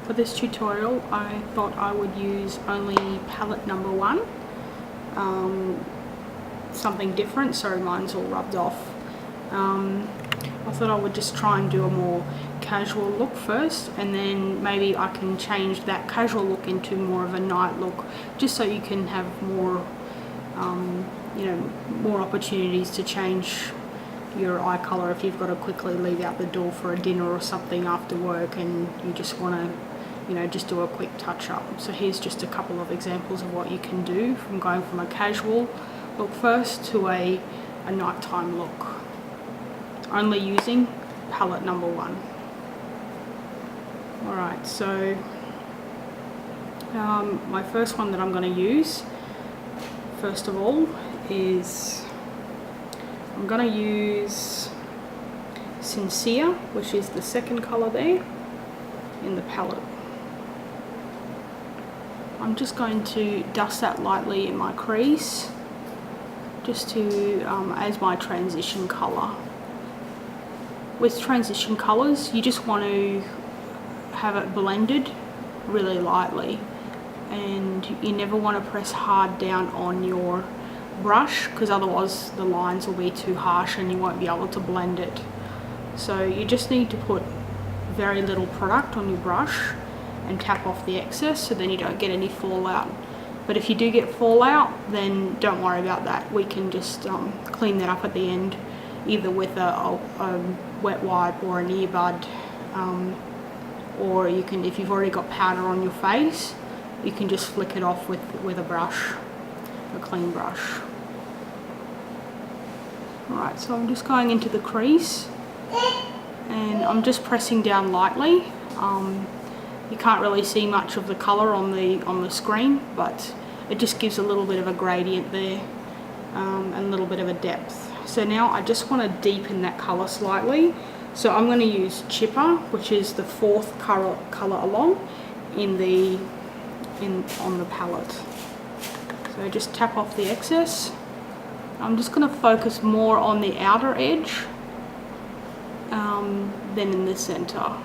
for this tutorial I thought I would use only palette number 1, something different, so mine's all rubbed off. I thought I would just try and do a more casual look first, and then maybe I can change that casual look into more of a night look, just so you can have more you know, more opportunities to change your eye color if you've got to quickly leave out the door for a dinner or something after work and you just want to, you know, just do a quick touch up. So here's just a couple of examples of what you can do from going from a casual look first to a nighttime look, only using palette number 1. Alright, so my first one that I'm going to use first of all is I'm going to use Sincere, which is the second colour there in the palette. I'm just going to dust that lightly in my crease, just to as my transition colour. With transition colours, you just want to have it blended really lightly, and you never want to press hard down on your brush, because otherwise the lines will be too harsh and you won't be able to blend it. So you just need to put very little product on your brush and tap off the excess, so then you don't get any fallout. But if you do get fallout, then don't worry about that. We can just clean that up at the end, either with a wet wipe or an earbud, or you can, if you've already got powder on your face, you can just flick it off with a brush, a clean brush. Alright, so I'm just going into the crease and I'm just pressing down lightly. You can't really see much of the colour on the screen, but it just gives a little bit of a gradient there, and a little bit of a depth. So now I just want to deepen that colour slightly. So I'm going to use Chipper, which is the 4th colour along on the palette. So just tap off the excess. I'm just going to focus more on the outer edge than in the center.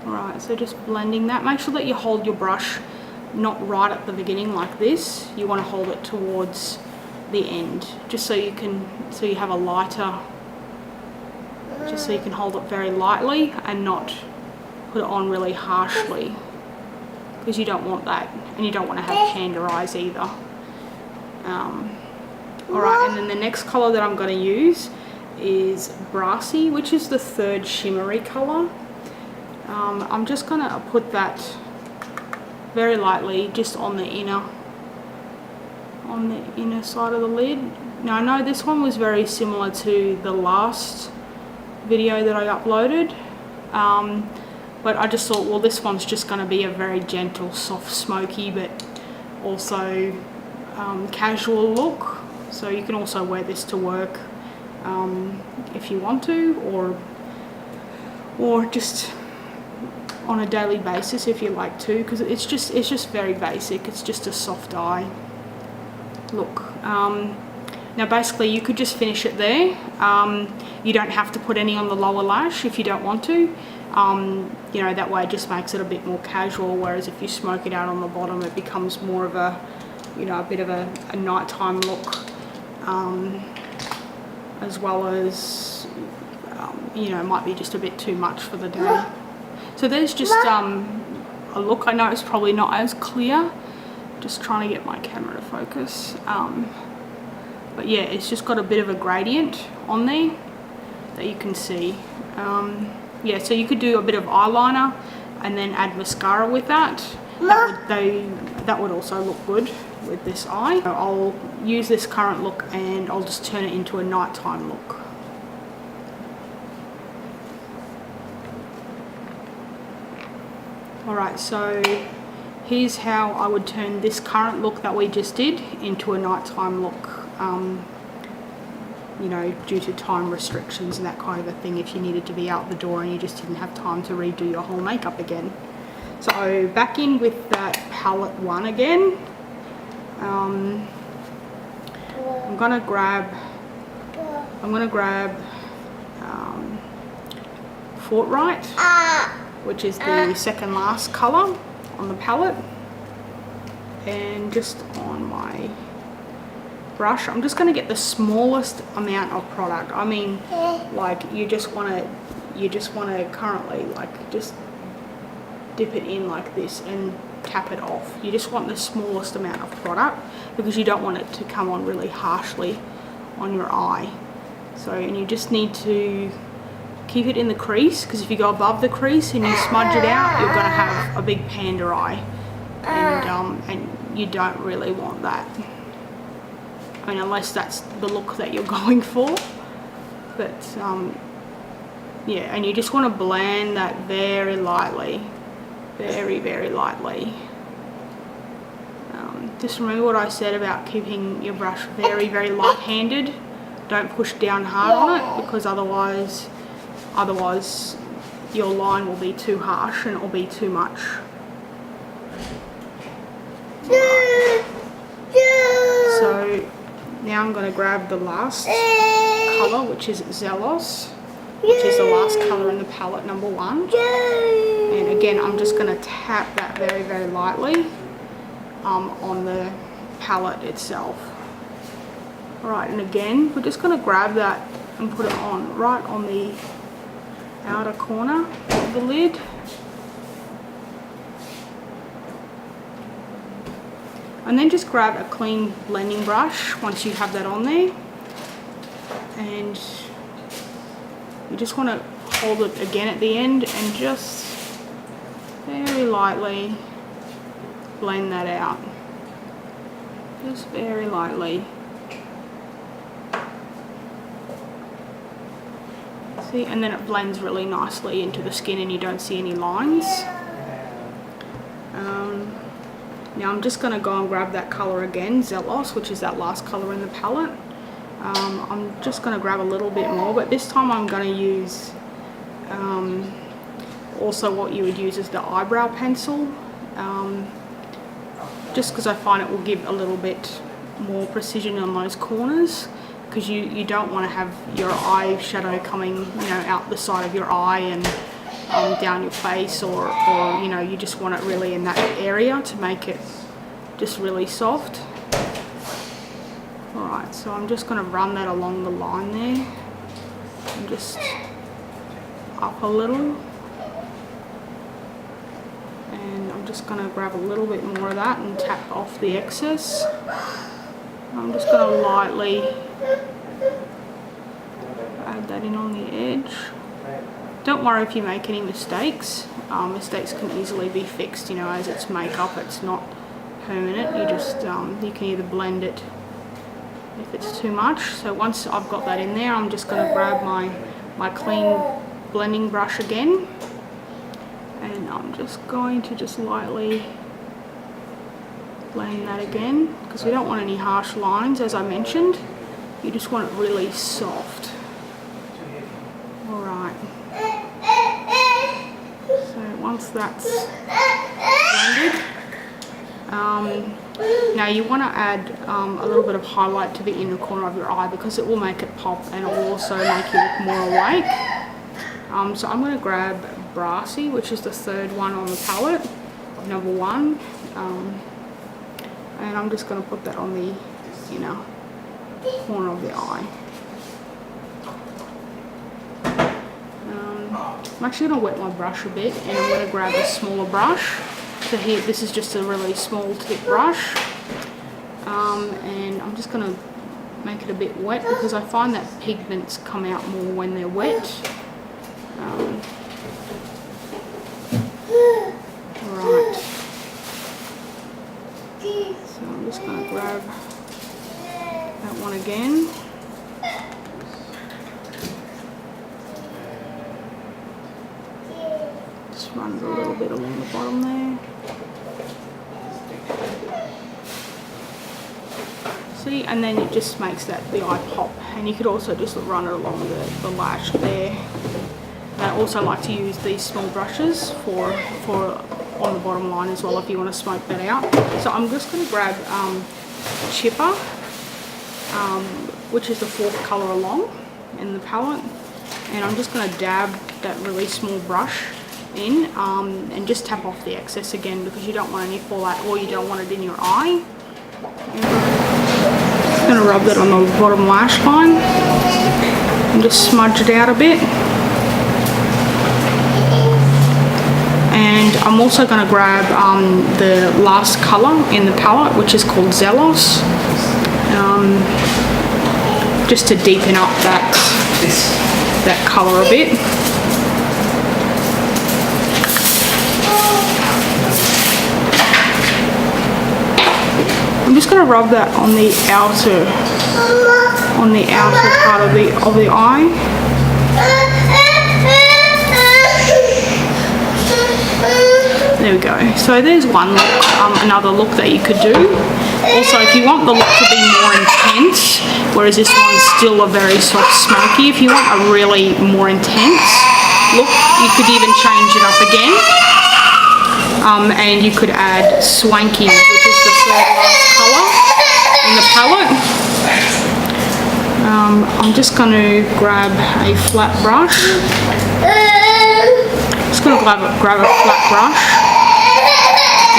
Alright, so just blending that. Make sure that you hold your brush not right at the beginning like this. You want to hold it towards the end, just so you have a lighter, just so you can hold it very lightly and not put it on really harshly, because you don't want that, and you don't want to have panda eyes either. Alright, and then the next colour that I'm going to use is Brassy, which is the 3rd shimmery colour. I'm just going to put that very lightly just on the inner side of the lid. Now I know this one was very similar to the last video that I uploaded, but I just thought, well, this one's just going to be a very gentle, soft, smoky, but also casual look. So you can also wear this to work if you want to, or just on a daily basis if you like to, because it's just very basic. It's just a soft eye look. Now basically you could just finish it there. You don't have to put any on the lower lash if you don't want to. You know, that way it just makes it a bit more casual, whereas if you smoke it out on the bottom, it becomes more of a, you know, a bit of a nighttime look, as well as you know, it might be just a bit too much for the day. So there's just a look. I know it's probably not as clear, just trying to get my camera to focus, but yeah, it's just got a bit of a gradient on there that you can see. Yeah, so you could do a bit of eyeliner and then add mascara with that. That would also look good with this eye. I'll use this current look and I'll just turn it into a nighttime look. Alright, so here's how I would turn this current look that we just did into a nighttime look, you know, due to time restrictions and that kind of a thing, if you needed to be out the door and you just didn't have time to redo your whole makeup again. So back in with that palette 1 again. I'm gonna grab Fortright, which is the second last colour on the palette. And just on my brush, I'm just going to get the smallest amount of product. I mean, like you just want to currently like just dip it in like this and tap it off. You just want the smallest amount of product because you don't want it to come on really harshly on your eye. So, and you just need to keep it in the crease, because if you go above the crease and you smudge it out, you're going to have a big panda eye, and you don't really want that. I mean, unless that's the look that you're going for. But yeah, and you just want to blend that very lightly, very lightly. Just remember what I said about keeping your brush very light-handed. Don't push down hard on it, because otherwise your line will be too harsh and it will be too much. So now I'm going to grab the last colour, which is Zealous, which is the last colour in the palette, number 1. And again, I'm just going to tap that very lightly on the palette itself. Alright, and again, we're just going to grab that and put it on right on the outer corner of the lid. And then just grab a clean blending brush once you have that on there, and you just want to hold it again at the end and just very lightly blend that out. Just very lightly. See, and then it blends really nicely into the skin and you don't see any lines. Now I'm just going to go and grab that colour again, Zealous, which is that last colour in the palette. I'm just going to grab a little bit more, but this time I'm going to use also what you would use as the eyebrow pencil, just because I find it will give a little bit more precision on those corners, because you don't want to have your eyeshadow coming, you know, out the side of your eye and down your face, or you know, you just want it really in that area to make it just really soft. Alright, so I'm just going to run that along the line there and just up a little, and I'm just going to grab a little bit more of that and tap off the excess. I'm just going to lightly add that in on the edge. Don't worry if you make any mistakes. Mistakes can easily be fixed, you know, as it's makeup, it's not permanent. You just you can either blend it if it's too much. So once I've got that in there, I'm just going to grab my clean blending brush again, and I'm just going to just lightly blend that again, because we don't want any harsh lines, as I mentioned. You just want it really soft. Alright, so once that's blended, now you want to add a little bit of highlight to the inner corner of your eye, because it will make it pop and it will also make you look more awake. So I'm going to grab Brassy, which is the third one on the palette, number 1, and I'm just going to put that on the inner corner of the eye. I'm actually going to wet my brush a bit, and I'm going to grab a smaller brush. So here, this is just a really small tip brush, and I'm just going to make it a bit wet, because I find that pigments come out more when they're wet. Right, so I'm just going to grab that one again. Just run it a little bit along the bottom there. See, and then it just makes the eye pop, and you could also just run it along the lash there. And I also like to use these small brushes for on the bottom line as well, if you want to smoke that out. So I'm just going to grab Chipper, which is the 4th colour along in the palette, and I'm just going to dab that really small brush in, and just tap off the excess again, because you don't want any fallout, or you don't want it in your eye. I'm going to rub that on the bottom lash line and just smudge it out a bit. And I'm also going to grab the last colour in the palette, which is called Zealous, just to deepen up that colour a bit. I'm just going to rub that on the outer part of the eye. There we go. So there's one look, another look that you could do. Also, if you want the look to be more intense, whereas this one's still a very soft smoky, if you want a really more intense look, you could even change it up again. And you could add Swanky, which is the third last colour in the palette. I'm just going to grab a flat brush. Just going to grab a flat brush,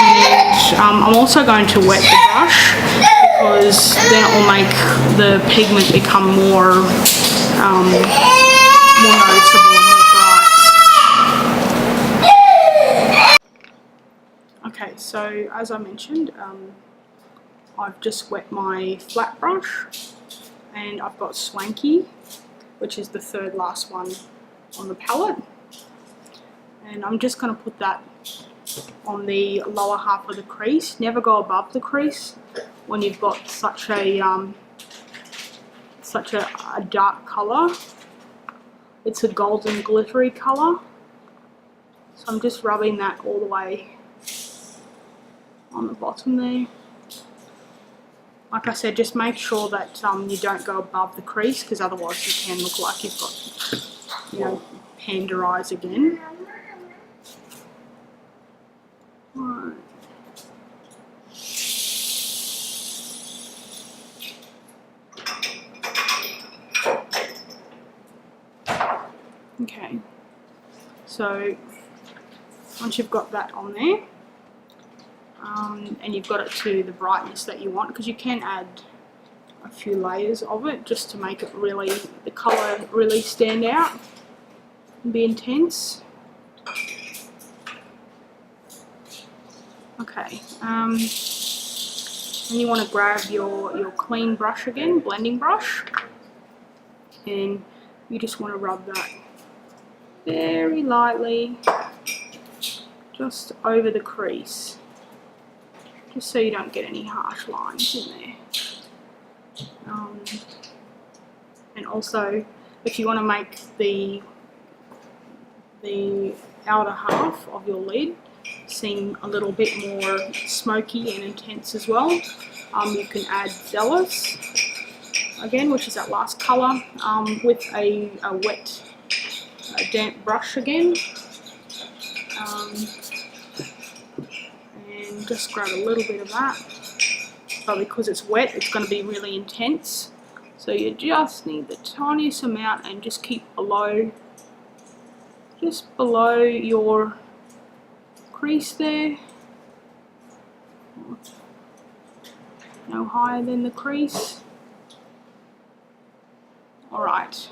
and I'm also going to wet the brush, because then it will make the pigment become more noticeable and more bright. Okay, so as I mentioned, I've just wet my flat brush, and I've got Swanky, which is the third last one on the palette. And I'm just going to put that on the lower half of the crease. Never go above the crease when you've got such a dark colour. It's a golden glittery colour. So I'm just rubbing that all the way on the bottom there. Like I said, just make sure that you don't go above the crease, because otherwise you can look like you've got, panda eyes again. Right. Okay, so once you've got that on there, and you've got it to the brightness that you want, because you can add a few layers of it just to make it really, the colour really stand out and be intense. Okay, and you want to grab your clean brush again, blending brush, and you just want to rub that very lightly just over the crease, just so you don't get any harsh lines in there. And also, if you want to make the outer half of your lid seem a little bit more smoky and intense as well, you can add Zealous again, which is that last colour, with a wet damp brush again, and just grab a little bit of that. But because it's wet, it's going to be really intense, so you just need the tiniest amount, and just keep just below your crease there, no higher than the crease. Alright,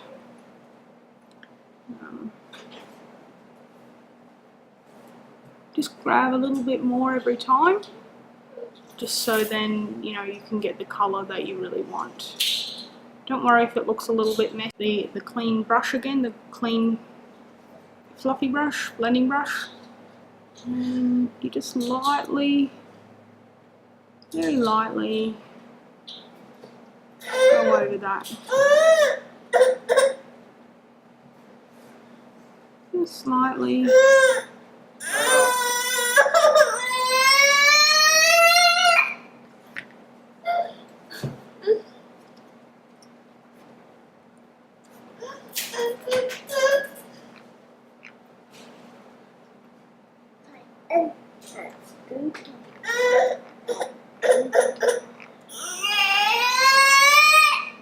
just grab a little bit more every time, just so then you can get the colour that you really want. Don't worry if it looks a little bit messy. The clean brush again, the clean fluffy brush, blending brush, and you just lightly, very lightly go over that. Just slightly.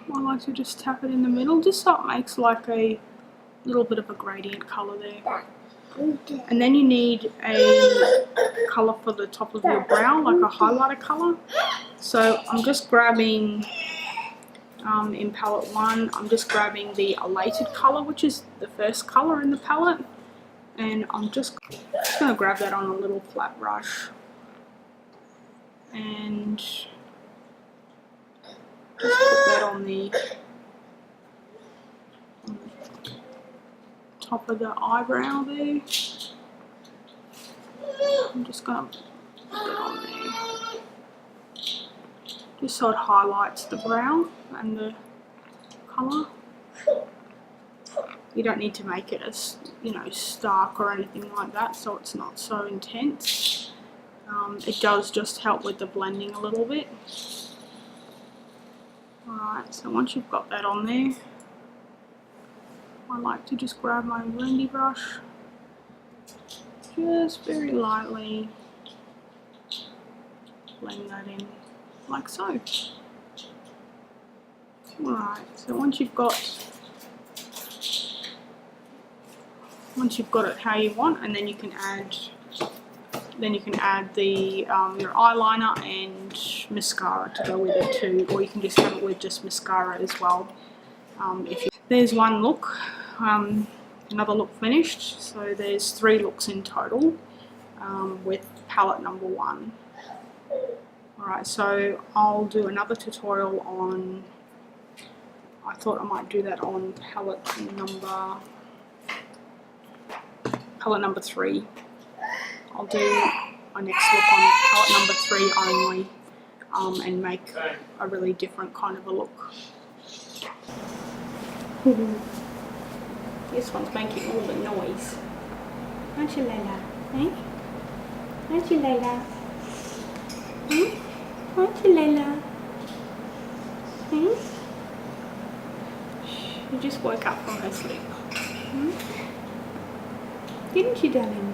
I like to just tap it in the middle, just so it makes like a little bit of a gradient colour there. And then you need a colour for the top of your brow, like a highlighter colour. So I'm just grabbing, in palette 1, I'm just grabbing the elated colour, which is the first colour in the palette. And I'm just going to grab that on a little flat brush. And just put that on the top of the eyebrow there. I'm just going to put that on there, just so it highlights the brow and the colour. You don't need to make it as, you know, stark or anything like that, so it's not so intense. It does just help with the blending a little bit. Alright, so once you've got that on there, I like to just grab my blendy brush, just very lightly blend that in, like so. Alright, so once you've got it how you want, and then you can add the your eyeliner and mascara to go with it too, or you can just have it with just mascara as well. There's one look, another look finished, so there's 3 looks in total with palette number 1. Alright, so I'll do another tutorial on, I thought I might do that on palette number 3. I'll do my next look on palette number 3 only, and make a really different kind of a look. This one's making all the noise. Aren't you, Layla? Eh? Aren't you, Layla? Hmm? Aren't you, Layla? Hmm? She just woke up from her sleep. Hmm? Didn't you, darling?